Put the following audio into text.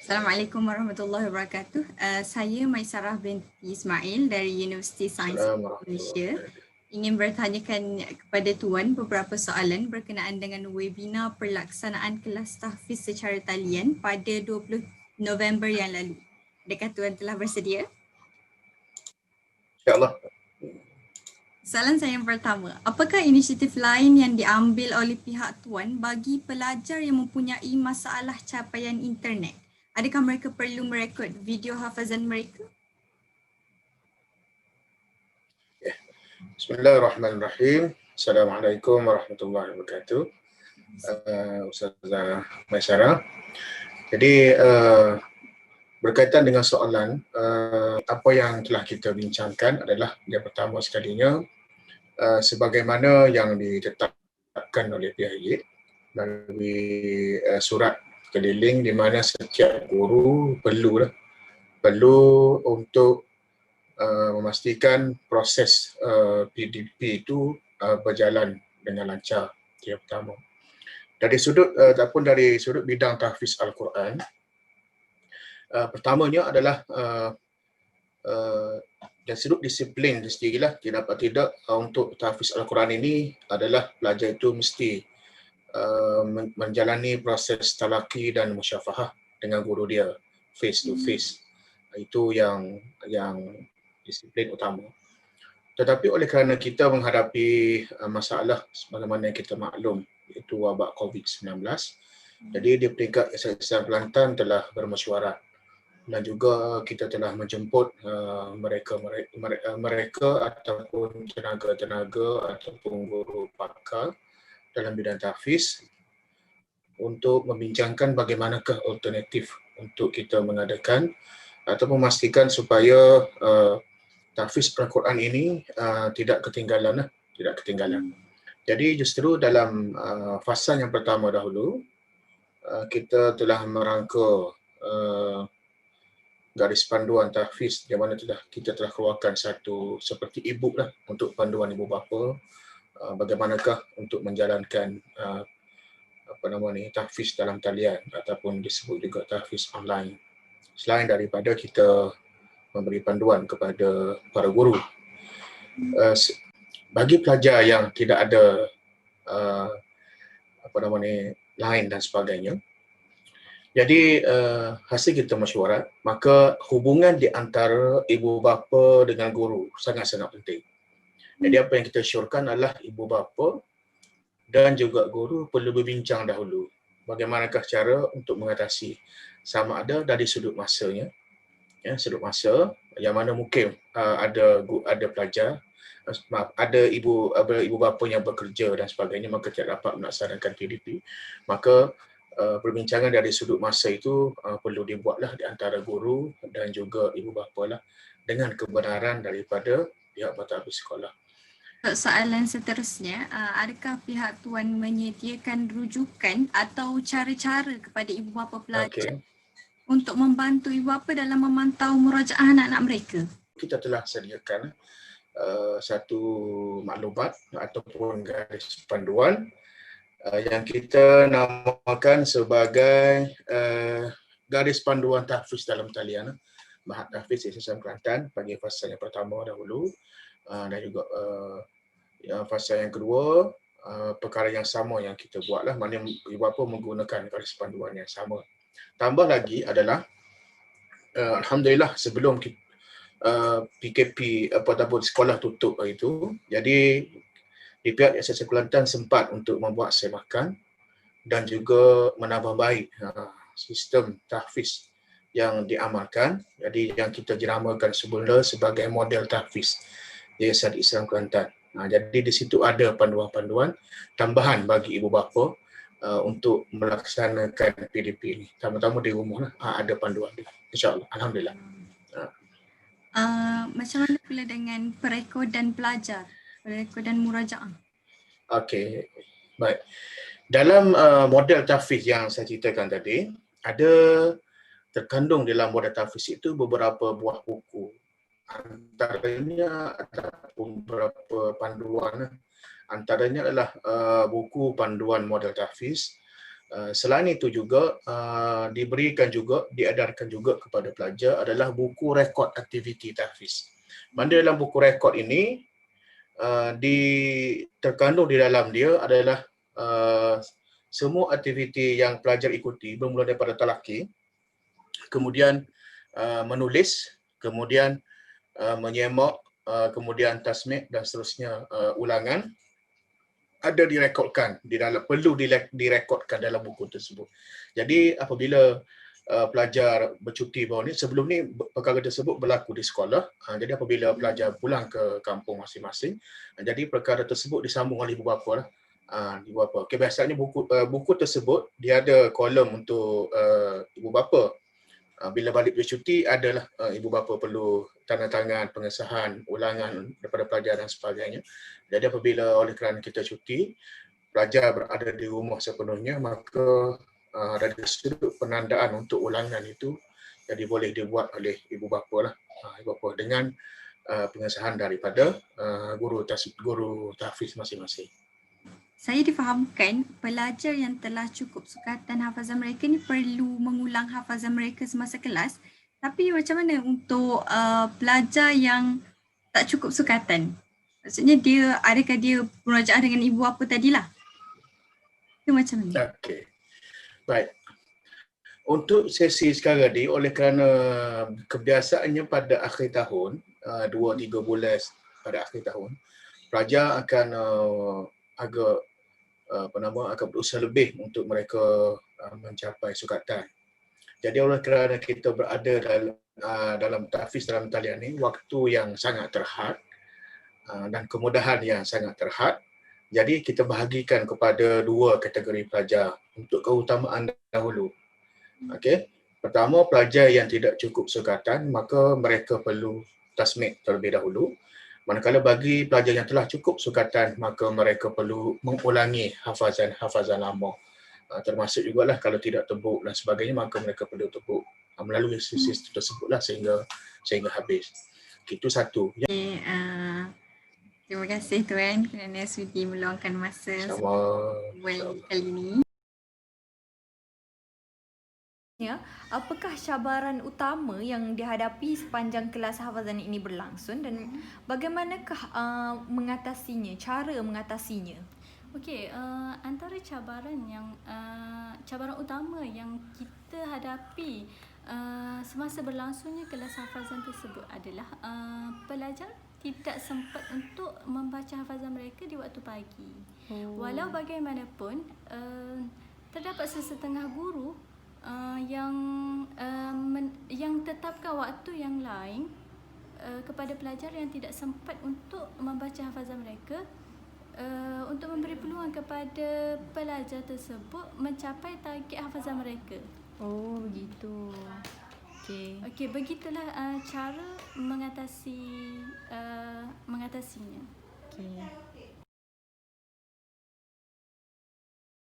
Assalamualaikum warahmatullahi wabarakatuh. Saya Maisarah binti Ismail dari Universiti Sains Malaysia. Ingin bertanyakan kepada Tuan beberapa soalan berkenaan dengan webinar pelaksanaan kelas tahfiz secara talian pada 20 November yang lalu. Adakah Tuan telah bersedia? InsyaAllah. Soalan saya yang pertama, apakah inisiatif lain yang diambil oleh pihak Tuan bagi pelajar yang mempunyai masalah capaian internet? Adakah mereka perlu merekod video hafazan mereka? Bismillahirrahmanirrahim. Assalamualaikum warahmatullahi wabarakatuh. Ustazah Maisarah. Jadi berkaitan dengan soalan, apa yang telah kita bincangkan adalah yang pertama sekalinya, sebagaimana yang ditetapkan oleh PIJ melalui surat keliling di mana setiap guru perlu untuk memastikan proses PDP itu berjalan dengan lancar. Itu yang pertama. Dari sudut bidang tahfiz Al-Quran, pertamanya adalah dari sudut disiplin sendirilah, tidak untuk tahfiz Al-Quran ini adalah pelajar itu mesti menjalani proses talaqi dan musyafahah dengan guru dia face to face. Itu yang disiplin utama. Tetapi oleh kerana kita menghadapi masalah sebagaimana yang kita maklum, iaitu wabak COVID-19, jadi di peringkat Yayasan Kelantan telah bermesyuarat dan juga kita telah menjemput mereka ataupun tenaga-tenaga ataupun guru pakar dalam bidang tahfiz untuk membincangkan bagaimanakah alternatif untuk kita mengadakan atau memastikan supaya tahfiz Al-Quran ini tidak ketinggalan. Jadi justru dalam fasa yang pertama dahulu, kita telah merangka garis panduan tahfiz di mana kita telah keluarkan satu seperti e-book lah untuk panduan ibu bapa, bagaimanakah untuk menjalankan tahfiz dalam talian ataupun disebut juga tahfiz online. Selain daripada kita memberi panduan kepada para guru. Bagi pelajar yang tidak ada line dan sebagainya, jadi hasil kita mesyuarat, maka hubungan di antara ibu bapa dengan guru sangat-sangat penting. Jadi apa yang kita syorkan adalah ibu bapa dan juga guru perlu berbincang dahulu bagaimanakah cara untuk mengatasi, sama ada dari sudut masanya, sudut masa yang mana mungkin ada pelajar, ada ibu bapa yang bekerja dan sebagainya, maka tidak dapat melaksanakan PDP, maka perbincangan dari sudut masa itu perlu dibuatlah di antara guru dan juga ibu bapa lah, dengan kebenaran daripada pihak pentadbir sekolah. Soalan seterusnya, adakah pihak Tuan menyediakan rujukan atau cara-cara kepada ibu bapa pelajar untuk membantu ibu bapa dalam memantau murajaah anak-anak mereka? Kita telah sediakan satu maklumat ataupun garis panduan yang kita namakan sebagai garis panduan tahfiz dalam talian Mahat Tahfiz Yayasan Kelantan bagi fasa yang pertama dahulu, dan juga fasa yang kedua perkara yang sama yang kita buatlah, mana ibu bapa menggunakan garis panduan yang sama. Tambah lagi adalah alhamdulillah sebelum PKP ataupun sekolah tutup itu, jadi di pihak Yayasan Kelantan sempat untuk membuat semakan dan juga menambah baik sistem tahfiz yang diamalkan. Jadi yang kita jenamakan semula sebagai model tahfiz Yayasan Islam Kelantan. Jadi di situ ada panduan-panduan tambahan bagi ibu bapa untuk melaksanakan PDP ini. Tama-tama di rumah ada panduan. InsyaAllah. Alhamdulillah. Macam mana pula dengan perekodan pelajar, perekodan murajaah? Okey, baik. Dalam model tahfiz yang saya ceritakan tadi, ada terkandung dalam model tahfiz itu beberapa buah buku. Antaranya ataupun beberapa panduan. Antaranya adalah buku panduan model tahfiz, Selain itu juga diberikan juga, diedarkan juga kepada pelajar adalah buku rekod aktiviti tahfiz. Mana dalam buku rekod ini terkandung di dalam dia adalah semua aktiviti yang pelajar ikuti bermula daripada talaki, kemudian menulis, kemudian menyemak, kemudian tasmik dan seterusnya ulangan, ada direkodkan di dalam, perlu direkodkan dalam buku tersebut. Jadi apabila pelajar bercuti bawah ni, sebelum ni perkara tersebut berlaku di sekolah. Jadi apabila pelajar pulang ke kampung masing-masing, jadi perkara tersebut disambung oleh ibu bapa lah. Ibu bapa. Okay, biasanya buku tersebut dia ada kolom untuk ibu bapa. Bila balik dari cuti adalah ibu bapa perlu tanda tangan pengesahan ulangan daripada pelajar dan sebagainya. Jadi apabila oleh kerana kita cuti, pelajar berada di rumah sepenuhnya, maka dari sudut penandaan untuk ulangan itu jadi boleh dibuat oleh ibu bapa lah, ibu bapa dengan pengesahan daripada guru tahfiz masing-masing. Saya difahamkan pelajar yang telah cukup sukatan hafazan mereka ni perlu mengulang hafazan mereka semasa kelas. Tapi macam mana untuk pelajar yang tak cukup sukatan? Maksudnya adakah dia merajaah dengan ibu bapa tadilah? Itu macam mana? Okey. Baik. Untuk sesi sekarang ni, oleh kerana kebiasaannya pada akhir tahun, 2-3 bulan pada akhir tahun, pelajar akan agak berusaha lebih untuk mereka mencapai sukatan. Jadi oleh kerana kita berada dalam tahfiz dalam talian ni, waktu yang sangat terhad dan kemudahan yang sangat terhad, jadi kita bahagikan kepada 2 kategori pelajar untuk keutamaan dahulu. Okey. Pertama, pelajar yang tidak cukup sukatan, maka mereka perlu tasmik terlebih dahulu. Manakala bagi pelajar yang telah cukup sukatan, maka mereka perlu mengulangi hafazan lama. Termasuk jugalah kalau tidak tebuk dan sebagainya, maka mereka perlu tebuk melalui sistem tersebutlah sehingga habis. Itu satu. Okay, terima kasih Tuan kerana sudi meluangkan masa kali ini. Ya, apakah cabaran utama yang dihadapi sepanjang kelas hafazan ini berlangsung dan bagaimanakah mengatasinya, cara mengatasinya? Okey, antara cabaran utama yang kita hadapi semasa berlangsungnya kelas hafazan tersebut adalah pelajar tidak sempat untuk membaca hafazan mereka di waktu pagi. Walau bagaimanapun, terdapat sesetengah guru yang tetapkan waktu yang lain kepada pelajar yang tidak sempat untuk membaca hafazan mereka, untuk memberi peluang kepada pelajar tersebut mencapai target hafazan mereka. Oh, begitu. Okey, begitulah cara mengatasinya. Okey.